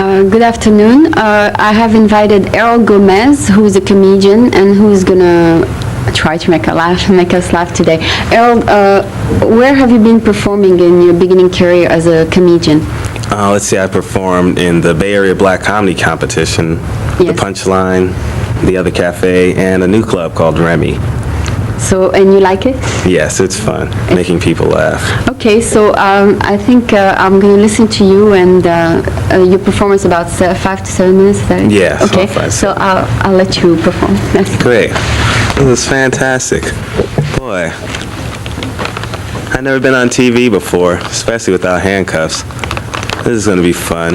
Good afternoon. I have invited Arold Gomez, who is a comedian and who's gonna try to make us laugh today. Arold, where have you been performing in your beginning career as a comedian? Let's see, I performed in the Bay Area Black Comedy Competition, The Yes. Punchline, The Other Cafe, and a new club called Remy. So, and you like it? Yes, it's fun, making people laugh. Okay, so I think I'm going to listen to you and your performance about 5 to 7 minutes. Is that it? Yeah, Okay, about 5 so I'll let you perform. Merci. Great. This is fantastic. Boy, I've never been on TV before, especially without handcuffs. This is going to be fun.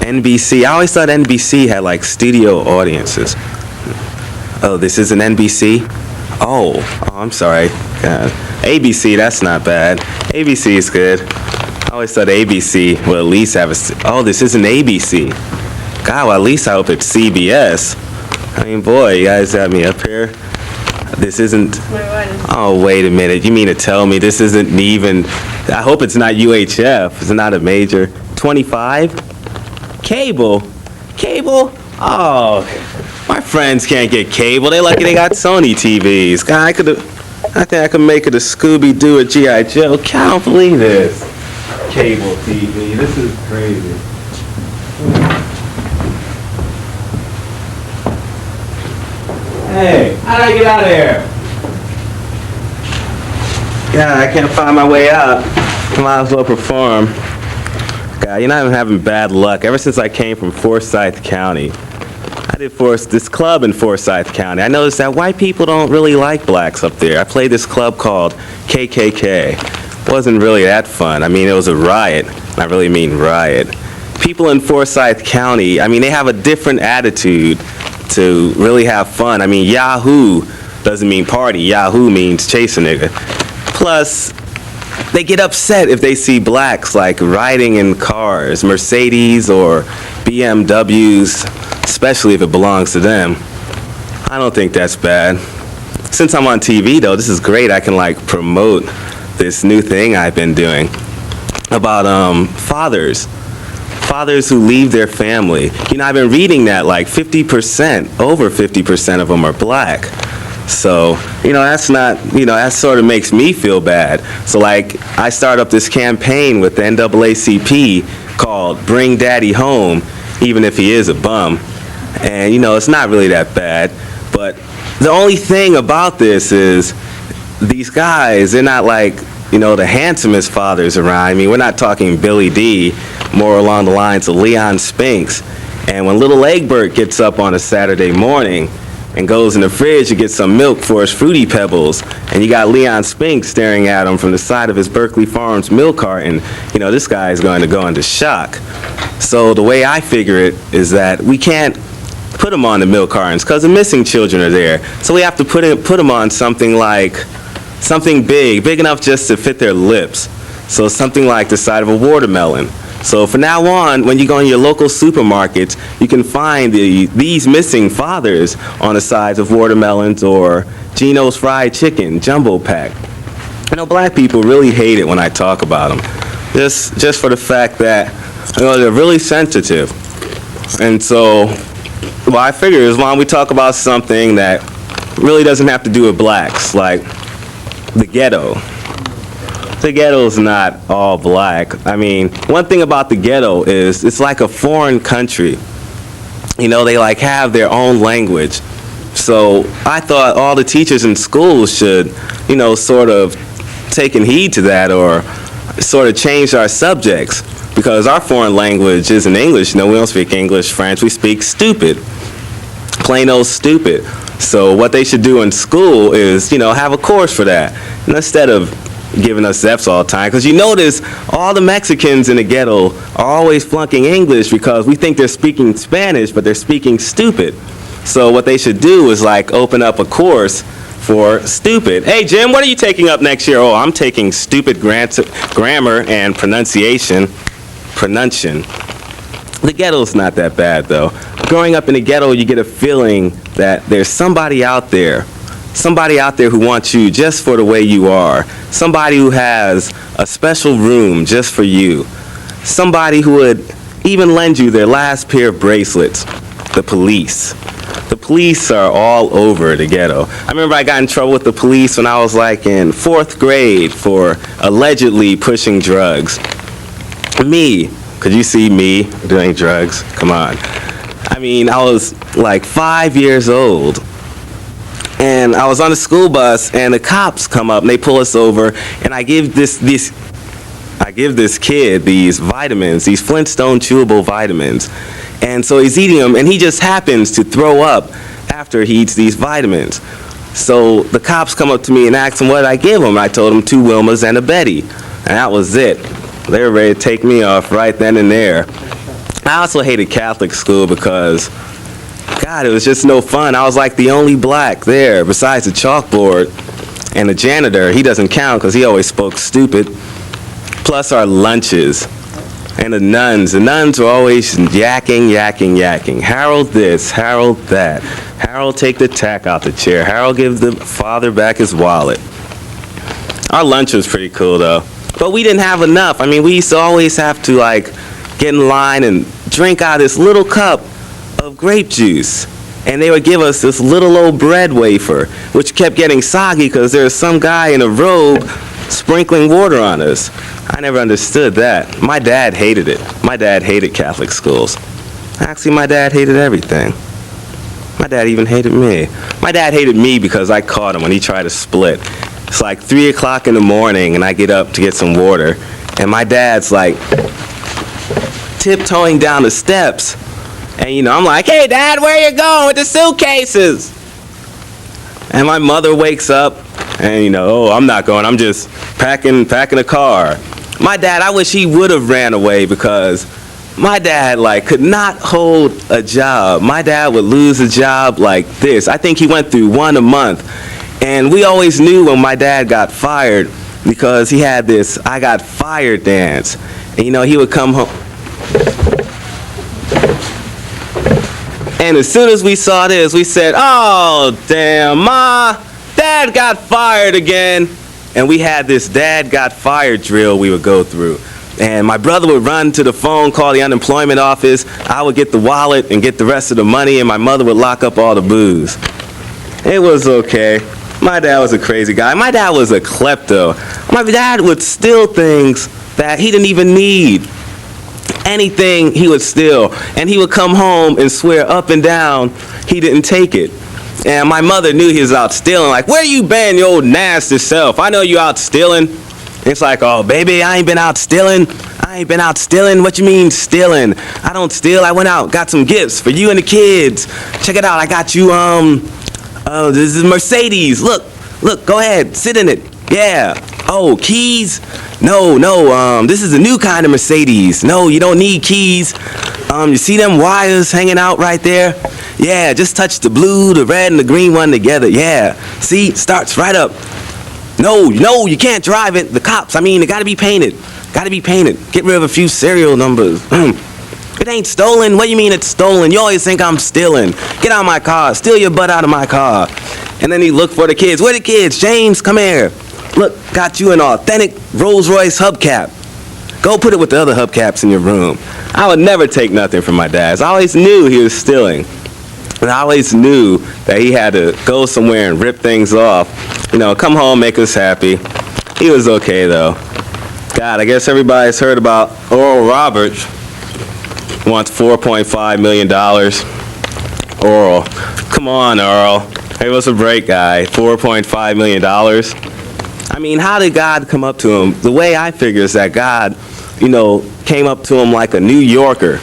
NBC, I always thought NBC had like studio audiences. Oh, this is an NBC? Oh, I'm sorry. ABC, that's not bad. ABC is good. I always thought ABC would at least have oh, this isn't ABC. God, well, at least I hope it's CBS. I mean, boy, you guys have me up here. This isn't... Oh, wait a minute. You mean to tell me this isn't even... I hope it's not UHF. It's not a major. 25? Cable? Cable? Oh... My friends can't get cable. They lucky they got Sony TVs. God, I think I could make it a Scooby-Doo or G.I. Joe. Can't believe this. Cable TV. This is crazy. Hey, how did I get out of here? God, I can't find my way out. Might as well perform. God, you know, I'm having bad luck. Ever since I came from Forsyth County, I did this club in Forsyth County. I noticed that white people don't really like blacks up there. I played this club called KKK. It wasn't really that fun. I mean, it was a riot. I really mean riot. People in Forsyth County, I mean, they have a different attitude to really have fun. I mean, Yahoo doesn't mean party. Yahoo means chase a nigga. Plus, they get upset if they see blacks like riding in cars, Mercedes or BMWs, especially if it belongs to them. I don't think that's bad. Since I'm on TV though, this is great. I can like promote this new thing I've been doing about fathers who leave their family. You know, I've been reading that like 50%, over 50% of them are black. So, you know, that's not, you know, that sort of makes me feel bad. So like, I start up this campaign with the NAACP called Bring Daddy Home, even if he is a bum. And, you know, it's not really that bad. But the only thing about this is these guys, they're not like, you know, the handsomest fathers around. I mean, we're not talking Billy D, more along the lines of Leon Spinks. And when little Egbert gets up on a Saturday morning and goes in the fridge to get some milk for his Fruity Pebbles, and you got Leon Spinks staring at him from the side of his Berkeley Farms milk carton, you know, this guy is going to go into shock. So the way I figure it is that we can't put them on the milk cartons because the missing children are there. So we have to put them on something like, something big enough just to fit their lips. So something like the side of a watermelon. So from now on, when you go in your local supermarkets, you can find these missing fathers on the sides of watermelons or Geno's Fried Chicken, Jumbo Pack. You know, black people really hate it when I talk about them. Just for the fact that, you know, they're really sensitive. And so, what I figure is why don't we talk about something that really doesn't have to do with blacks, like the ghetto. The ghetto's not all black. I mean, one thing about the ghetto is it's like a foreign country. You know, they like have their own language. So I thought all the teachers in schools should, you know, sort of taken heed to that or sort of change our subjects because our foreign language isn't English. You know, we don't speak English, French. We speak stupid. Plain old stupid. So what they should do in school is, you know, have a course for that. And instead of giving us F's all the time, because you notice all the Mexicans in the ghetto are always flunking English because we think they're speaking Spanish, but they're speaking stupid. So what they should do is like open up a course for stupid. Hey Jim, what are you taking up next year? Oh, I'm taking stupid grammar and pronunciation. The ghetto's not that bad though. Growing up in the ghetto, you get a feeling that there's somebody out there who wants you just for the way you are. Somebody who has a special room just for you. Somebody who would even lend you their last pair of bracelets. The police. The police are all over the ghetto. I remember I got in trouble with the police when I was like in 4th grade for allegedly pushing drugs. Me. Could you see me doing drugs? Come on. I mean, I was like 5 years old. And I was on the school bus, and the cops come up, and they pull us over, and I give this kid these vitamins, these Flintstone chewable vitamins. And so he's eating them, and he just happens to throw up after he eats these vitamins. So the cops come up to me and ask him what I give him. I told him 2 Wilmas and a Betty, and that was it. They were ready to take me off right then and there. I also hated Catholic school because, God, it was just no fun. I was like the only black there besides the chalkboard, and the janitor, he doesn't count because he always spoke stupid. Plus our lunches. And the nuns were always yakking. Harold this, Harold that. Harold take the tack out the chair. Harold give the father back his wallet. Our lunch was pretty cool though. But we didn't have enough. I mean, we used to always have to like get in line and drink out of this little cup of grape juice. And they would give us this little old bread wafer, which kept getting soggy because there was some guy in a robe sprinkling water on us. I never understood that. My dad hated it. My dad hated Catholic schools. Actually, my dad hated everything. My dad even hated me. My dad hated me because I caught him when he tried to split. It's like 3 o'clock in the morning, and I get up to get some water, and my dad's like tiptoeing down the steps. And, you know, I'm like, hey, Dad, where you going with the suitcases? And my mother wakes up, and, you know, oh, I'm not going. I'm just packing a car. My dad, I wish he would have ran away because my dad, like, could not hold a job. My dad would lose a job like this. I think he went through one a month. And we always knew when my dad got fired because he had this I got fired dance. And, you know, he would come home. And as soon as we saw this, we said, oh, damn, Ma, Dad got fired again. And we had this Dad got fired drill we would go through. And my brother would run to the phone, call the unemployment office. I would get the wallet and get the rest of the money, and my mother would lock up all the booze. It was okay. My dad was a crazy guy. My dad was a klepto. My dad would steal things that he didn't even need. Anything he would steal. And he would come home and swear up and down he didn't take it. And my mother knew he was out stealing. Like, where you been, you old nasty self? I know you out stealing. It's like, oh, baby, I ain't been out stealing. I ain't been out stealing. What you mean stealing? I don't steal. I went out, got some gifts for you and the kids. Check it out. I got you, this is Mercedes. Look, go ahead. Sit in it. Yeah. Oh, keys? No, this is a new kind of Mercedes. No, you don't need keys. You see them wires hanging out right there? Yeah, just touch the blue, the red, and the green one together. Yeah. See, starts right up. No, you can't drive it. The cops, it gotta be painted. Gotta be painted. Get rid of a few serial numbers. It ain't stolen. What do you mean it's stolen? You always think I'm stealing. Get out of my car. Steal your butt out of my car. And then he looked for the kids. Where the kids? James, come here. Look, got you an authentic Rolls Royce hubcap. Go put it with the other hubcaps in your room. I would never take nothing from my dad. I always knew he was stealing. And I always knew that he had to go somewhere and rip things off. You know, come home, make us happy. He was okay, though. God, I guess everybody's heard about Oral Roberts. Wants $4.5 million. Oral. Come on, Earl. Give us a break, guy. $4.5 million. How did God come up to him? The way I figure is that God, came up to him like a New Yorker.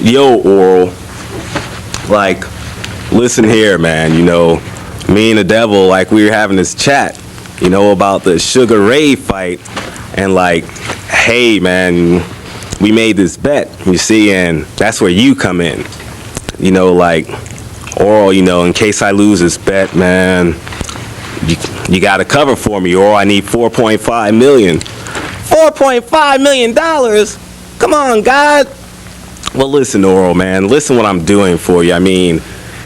Yo, Oral. Like, listen here, man, me and the devil, like, we were having this chat, about the Sugar Ray fight, and like, hey, man, we made this bet, you see, and that's where you come in, like, Oral, in case I lose this bet, man, you got to cover for me, or I need $4.5 million. $4.5 million? Come on, God. Well, listen, Oral, man. Listen what I'm doing for you.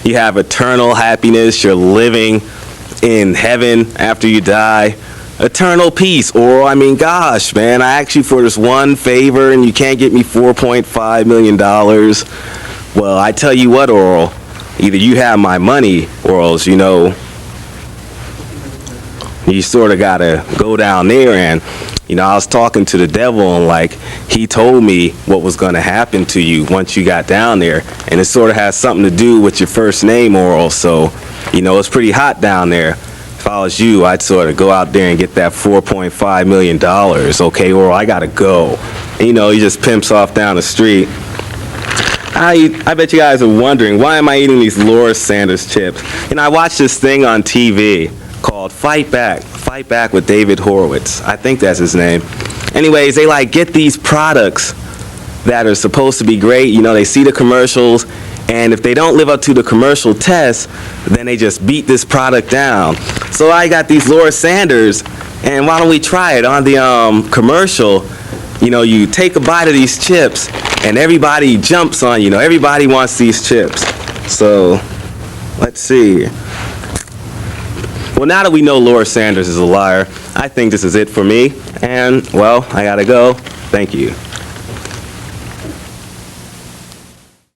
You have eternal happiness. You're living in heaven after you die. eternal peace. Or, I mean, gosh, man, I asked you for this one favor and you can't get me $4.5 million. Well, I tell you what, Oral, either you have my money or else, you know, you sort of got to go down there. And, you know, I was talking to the devil and, like, he told me what was going to happen to you once you got down there. And it sort of has something to do with your first name, Oral. So, you know, it's pretty hot down there. If I was you, I'd sort of go out there and get that $4.5 million. Okay, Oral, I got to go. And, you know, he just pimps off down the street. I bet you guys are wondering, why am I eating these Laura Sanders chips? You know, I watched this thing on TV called Fight Back with David Horowitz. I think that's his name. Anyways, they like get these products that are supposed to be great. You know, they see the commercials, and if they don't live up to the commercial test, then they just beat this product down. So I got these Laura Sanders, and why don't we try it on the commercial? You know, you take a bite of these chips, and everybody jumps on, you know, everybody wants these chips. So, let's see. Well, now that we know Laura Sanders is a liar, I think this is it for me. And, well, I gotta go. Thank you.